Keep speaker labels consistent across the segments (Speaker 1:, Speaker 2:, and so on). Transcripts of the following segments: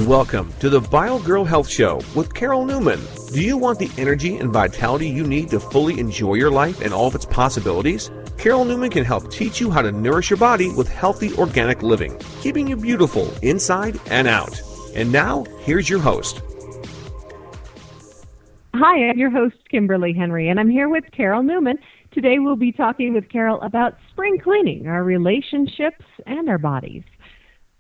Speaker 1: Welcome to the BioGirl Health Show with Carol Newman. Do you want the energy and vitality you need to fully enjoy your life and all of its possibilities? Carol Newman can help teach you how to nourish your body with healthy organic living, keeping you beautiful inside and out. And now, here's your host.
Speaker 2: Hi, I'm your host, Kimberly Henry, and I'm here with Carol Newman. Today we'll be talking with Carol about spring cleaning, our relationships, and our bodies.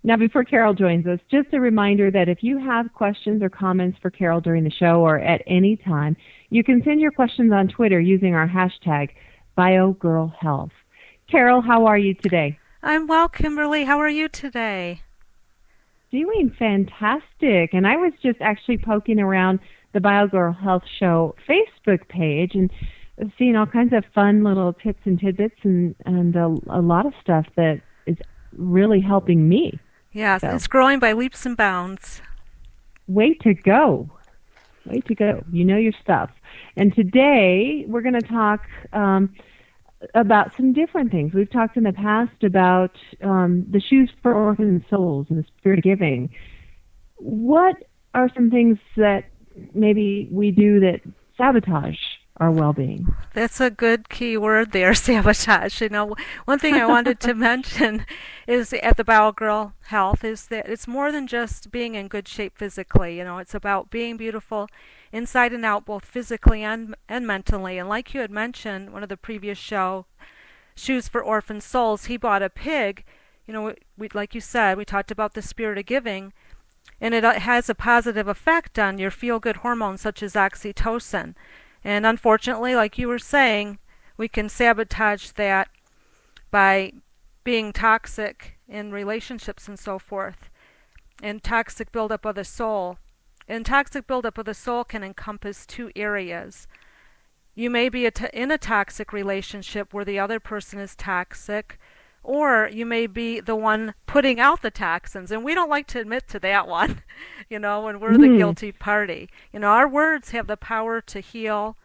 Speaker 2: Now, before Carol joins us, just a reminder that if you have questions or comments for Carol during the show or at any time, you can send your questions on Twitter using our hashtag BioGirl Health. Carol, how are you today?
Speaker 3: I'm well, Kimberly. How are you today?
Speaker 2: Doing fantastic. And I was just actually poking around the BioGirl Health Show Facebook page and seeing all kinds of fun little tips and tidbits and a lot of stuff that is really helping me.
Speaker 3: Yes,
Speaker 2: so.
Speaker 3: It's growing by leaps and bounds.
Speaker 2: Way to go. Way to go. You know your stuff. And today we're going to talk about some different things. We've talked in the past about the shoes for orphan souls and the spirit of giving. What are some things that maybe we do that sabotage our well-being?
Speaker 3: That's a good key word there, sabotage. You know, one thing I wanted to mention is at the BioGirl Health is that it's more than just being in good shape physically. You know, it's about being beautiful inside and out, both physically and mentally. And like you had mentioned, one of the previous shoes for orphan souls, he bought a pig. You know, like you said, we talked about the spirit of giving, and it has a positive effect on your feel-good hormones such as oxytocin. And unfortunately, like you were saying, we can sabotage that by being toxic in relationships and so forth, and toxic buildup of the soul. And toxic buildup of the soul can encompass two areas. You may be in a toxic relationship where the other person is toxic, or you may be the one putting out the toxins, and we don't like to admit to that one, you know, when we're the guilty party. You know, our words have the power to heal,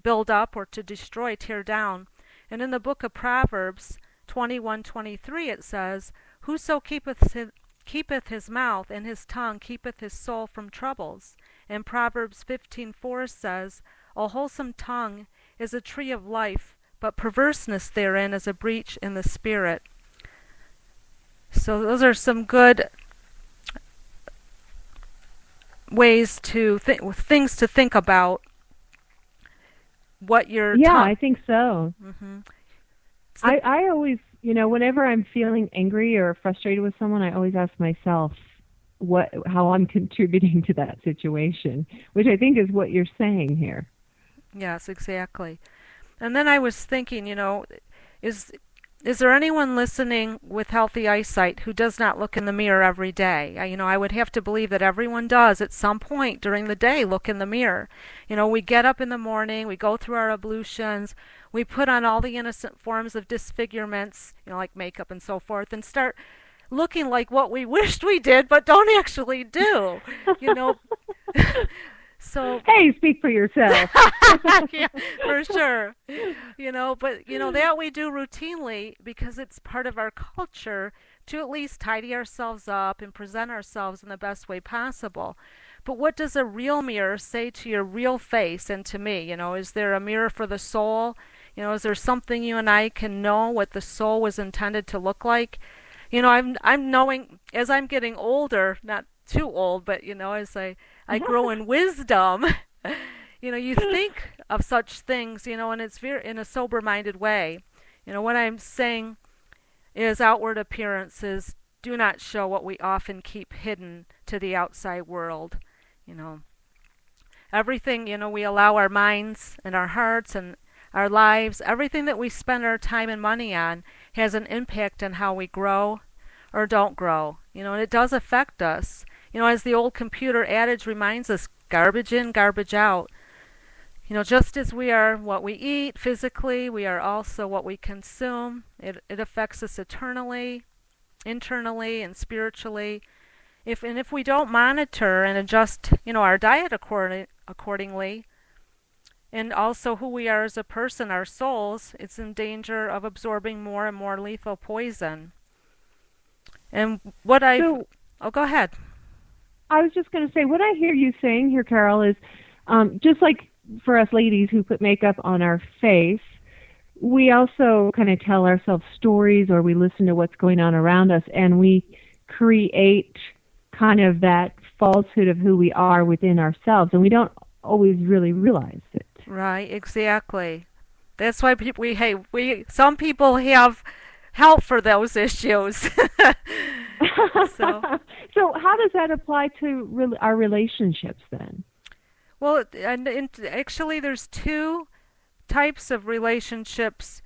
Speaker 3: build up, or to destroy, tear down. And in the book of Proverbs 21:23 it says, "Whoso keepeth his mouth and his tongue keepeth his soul from troubles." And Proverbs 15:4 says, "A wholesome tongue is a tree of life, but perverseness therein is a breach in the spirit." So those are some good ways to things to think about. What your
Speaker 2: I think so. Mm-hmm. I always, you know, whenever I'm feeling angry or frustrated with someone, I always ask myself how I'm contributing to that situation, which I think is what you're saying here.
Speaker 3: Yes, exactly. And then I was thinking, you know, is there anyone listening with healthy eyesight who does not look in the mirror every day? I would have to believe that everyone does at some point during the day look in the mirror. You know, we get up in the morning, we go through our ablutions, we put on all the innocent forms of disfigurements, you know, like makeup and so forth, and start looking like what we wished we did but don't actually do, you know. So
Speaker 2: hey, speak for yourself.
Speaker 3: Yeah, for sure. You know, but you know that we do routinely because it's part of our culture to at least tidy ourselves up and present ourselves in the best way possible. But what does a real mirror say to your real face and to me? You know, is there a mirror for the soul? You know, is there something you and I can know what the soul was intended to look like? You know, I'm knowing as I'm getting older, not too old, but you know, as I grow in wisdom, you know, you think of such things, you know, and it's in a sober-minded way. You know, what I'm saying is outward appearances do not show what we often keep hidden to the outside world. You know, everything, you know, we allow our minds and our hearts and our lives, everything that we spend our time and money on has an impact on how we grow or don't grow. You know, and it does affect us. You know, as the old computer adage reminds us, garbage in, garbage out. You know, just as we are what we eat physically, we are also what we consume. It affects us internally, and spiritually. If we don't monitor and adjust, you know, our diet accordingly, and also who we are as a person, our souls, it's in danger of absorbing more and more lethal poison. And what oh, go ahead.
Speaker 2: I was just going to say, what I hear you saying here, Carol, is just like for us ladies who put makeup on our face, we also kind of tell ourselves stories, or we listen to what's going on around us, and we create kind of that falsehood of who we are within ourselves, and we don't always really realize it.
Speaker 3: Right, exactly. That's why some people have help for those issues. So
Speaker 2: how does that apply to our relationships then?
Speaker 3: Well, and actually there's two types of relationships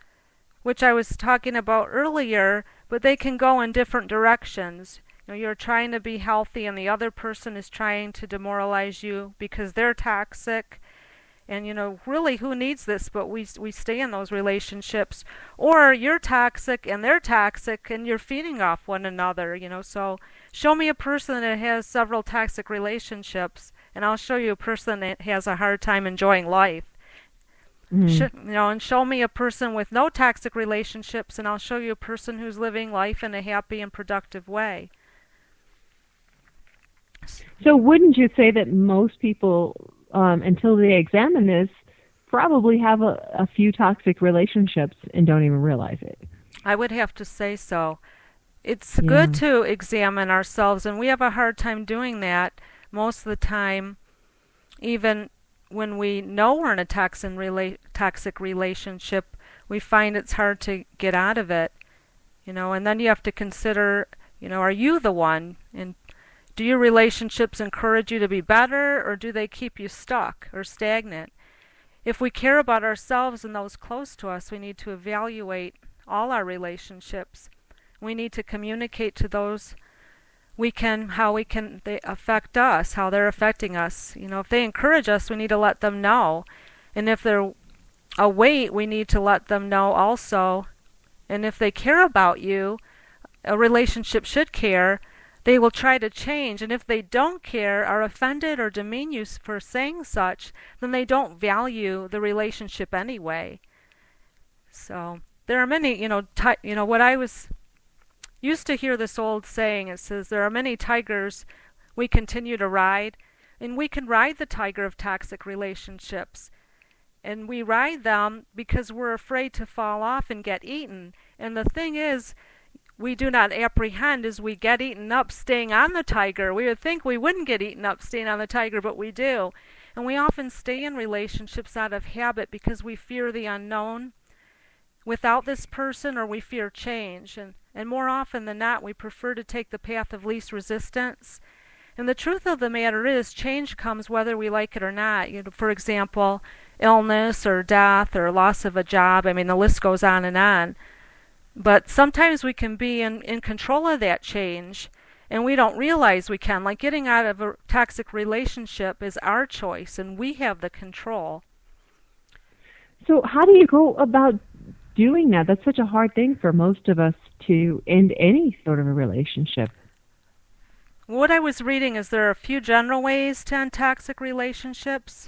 Speaker 3: which I was talking about earlier, but they can go in different directions. You're trying to be healthy and the other person is trying to demoralize you because they're toxic. And really, who needs this? But we stay in those relationships. Or you're toxic and they're toxic and you're feeding off one another, So show me a person that has several toxic relationships, and I'll show you a person that has a hard time enjoying life. And show me a person with no toxic relationships, and I'll show you a person who's living life in a happy and productive way.
Speaker 2: So wouldn't you say that most people, until they examine this, probably have a few toxic relationships and don't even realize it?
Speaker 3: I would have to say so. It's good to examine ourselves, and we have a hard time doing that most of the time, even when we know we're in a toxic relationship. We find it's hard to get out of it, and then you have to consider, are you the one? And do your relationships encourage you to be better, or do they keep you stuck or stagnant? If we care about ourselves and those close to us, we need to evaluate all our relationships. We need to communicate to those how they affect us, how they're affecting us. If they encourage us, we need to let them know. And if they're a weight, we need to let them know also. And if they care about you, a relationship should care, they will try to change. And if they don't care, are offended or demean you for saying such, then they don't value the relationship anyway. So there are many, what I was used to hear this old saying. It says there are many tigers we continue to ride, and we can ride the tiger of toxic relationships. And we ride them because we're afraid to fall off and get eaten. And the thing is, we do not apprehend as we get eaten up staying on the tiger. We would think we wouldn't get eaten up staying on the tiger, but we do. And we often stay in relationships out of habit because we fear the unknown without this person, or we fear change. And more often than not, we prefer to take the path of least resistance. And the truth of the matter is, change comes whether we like it or not. For example, illness or death or loss of a job. I mean, the list goes on and on. But sometimes we can be in control of that change, and we don't realize we can. Like getting out of a toxic relationship is our choice, and we have the control.
Speaker 2: So how do you go about doing that? That's such a hard thing for most of us to end any sort of a relationship.
Speaker 3: What I was reading is there are a few general ways to end toxic relationships.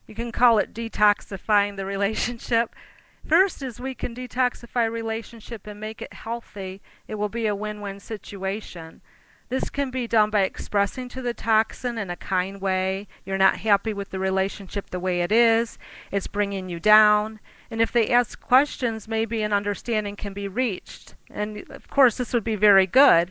Speaker 3: You can call it detoxifying the relationship. First is we can detoxify a relationship and make it healthy. It will be a win-win situation. This can be done by expressing to the toxin in a kind way. You're not happy with the relationship the way it is. It's bringing you down. And if they ask questions, maybe an understanding can be reached. And of course, this would be very good.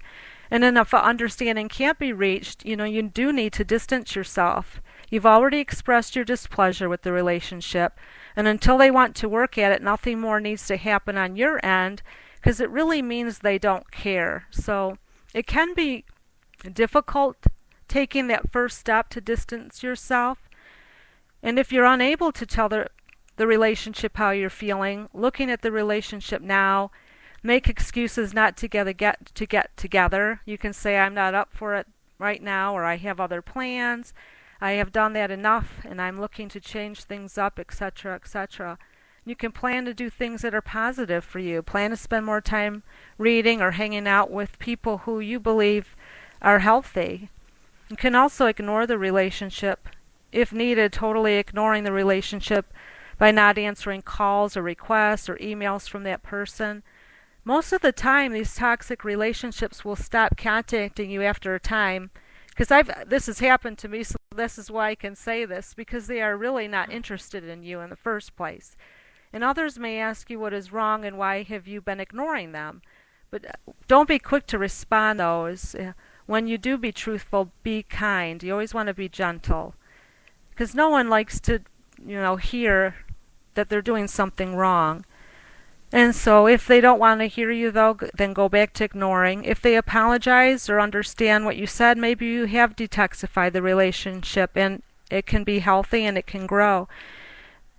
Speaker 3: And then if an understanding can't be reached, you do need to distance yourself. You've already expressed your displeasure with the relationship. And until they want to work at it, nothing more needs to happen on your end, because it really means they don't care. So it can be difficult taking that first step to distance yourself. And if you're unable to tell the relationship how you're feeling, looking at the relationship now, make excuses not to get together. You can say, I'm not up for it right now, or I have other plans. I have done that enough, and I'm looking to change things up, etc., etc. You can plan to do things that are positive for you. Plan to spend more time reading or hanging out with people who you believe are healthy. You can also ignore the relationship, if needed, totally ignoring the relationship by not answering calls or requests or emails from that person. Most of the time, these toxic relationships will stop contacting you after a time, because this has happened to me, so this is why I can say this, because they are really not interested in you in the first place. And others may ask you what is wrong and why have you been ignoring them. But don't be quick to respond, though. When you do be truthful, be kind. You always want to be gentle, because no one likes to, hear that they're doing something wrong. And so if they don't want to hear you, though, then go back to ignoring. If they apologize or understand what you said, maybe you have detoxified the relationship and it can be healthy and it can grow.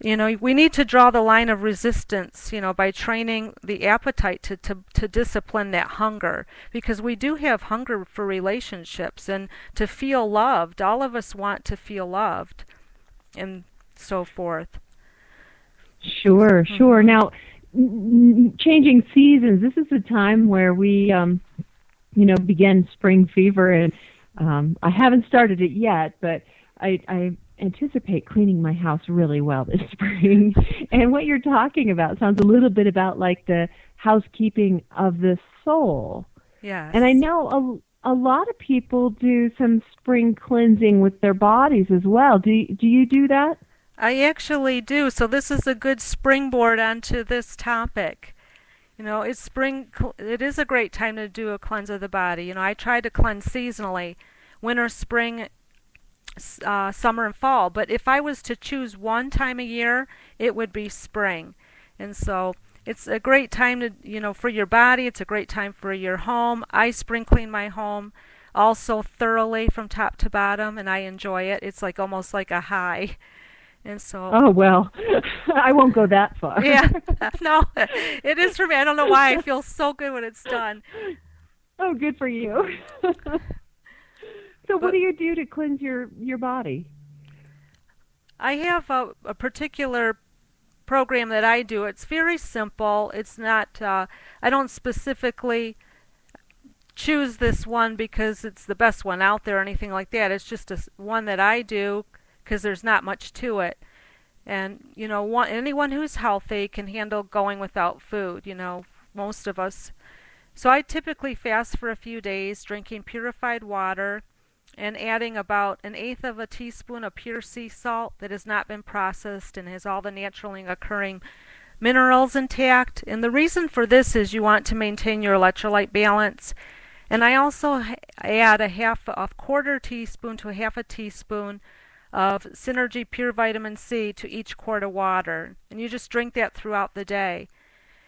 Speaker 3: We need to draw the line of resistance, by training the appetite to discipline that hunger. Because we do have hunger for relationships and to feel loved. All of us want to feel loved and so forth.
Speaker 2: Sure. Now, changing seasons, this is a time where we, begin spring fever. And I haven't started it yet, but I anticipate cleaning my house really well this spring. And what you're talking about sounds a little bit about like the housekeeping of the soul.
Speaker 3: Yes.
Speaker 2: And I know a lot of people do some spring cleansing with their bodies as well. Do you do that?
Speaker 3: I actually do. So this is a good springboard onto this topic. It's spring. It is a great time to do a cleanse of the body. I try to cleanse seasonally, winter, spring, summer and fall, but if I was to choose one time a year, it would be spring. And so it's a great time to, for your body. It's a great time for your home. I spring clean my home also thoroughly from top to bottom, and I enjoy it. It's like almost like a high. And so
Speaker 2: oh, well, I won't go that far.
Speaker 3: Yeah, no, it is for me. I don't know why. I feel so good when it's done.
Speaker 2: Oh, good for you. So what do you do to cleanse your body?
Speaker 3: I have a particular program that I do. It's very simple. It's not, I don't specifically choose this one because it's the best one out there or anything like that. It's just one that I do because there's not much to it. And, anyone who's healthy can handle going without food, most of us. So I typically fast for a few days, drinking purified water and adding about 1/8 of a teaspoon of pure sea salt that has not been processed and has all the naturally occurring minerals intact. And the reason for this is you want to maintain your electrolyte balance. And I also add a quarter teaspoon to a half a teaspoon of Synergy Pure Vitamin C to each quart of water. And you just drink that throughout the day.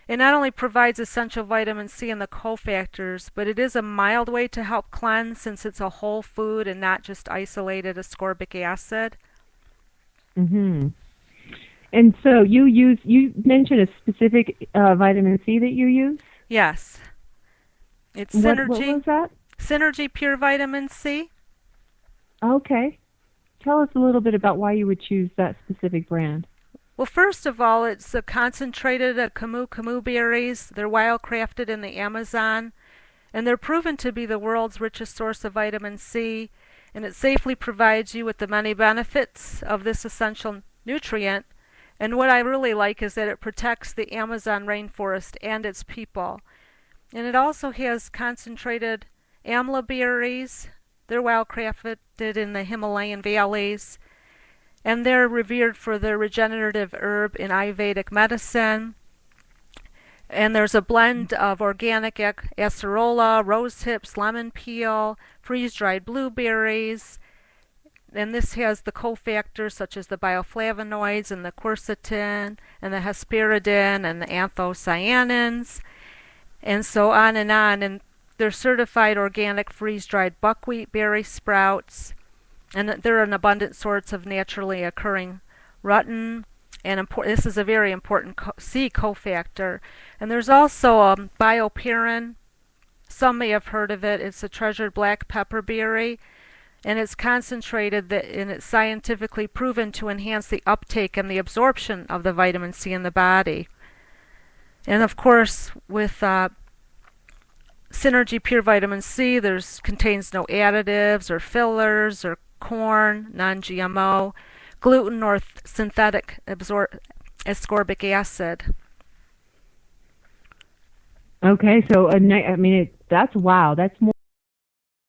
Speaker 3: It not only provides essential vitamin C and the cofactors, but it is a mild way to help cleanse since it's a whole food and not just isolated ascorbic acid.
Speaker 2: Mm-hmm. And so you mentioned a specific vitamin C that you use?
Speaker 3: Yes. It's Synergy.
Speaker 2: What was that?
Speaker 3: Synergy Pure Vitamin C.
Speaker 2: Okay. Tell us a little bit about why you would choose that specific brand.
Speaker 3: Well, first of all, it's concentrated camu berries. They're wild-crafted in the Amazon, and they're proven to be the world's richest source of vitamin C, and it safely provides you with the many benefits of this essential nutrient. And what I really like is that it protects the Amazon rainforest and its people. And it also has concentrated amla berries. They're wild-crafted in the Himalayan valleys, and they're revered for their regenerative herb in Ayurvedic medicine. And there's a blend of organic acerola, rose hips, lemon peel, freeze-dried blueberries, and this has the cofactors such as the bioflavonoids and the quercetin and the hesperidin and the anthocyanins, and so on and on. And they're certified organic freeze-dried buckwheat berry sprouts, and they're an abundant source of naturally occurring rutin. And this is a very important C cofactor. And there's also bioperine. Some may have heard of it. It's a treasured black pepper berry, and it's concentrated and it's scientifically proven to enhance the uptake and the absorption of the vitamin C in the body. And of course, with Synergy Pure Vitamin C, contains no additives or fillers or corn, non-GMO, gluten or synthetic ascorbic acid.
Speaker 2: Okay, so that's wow. That's more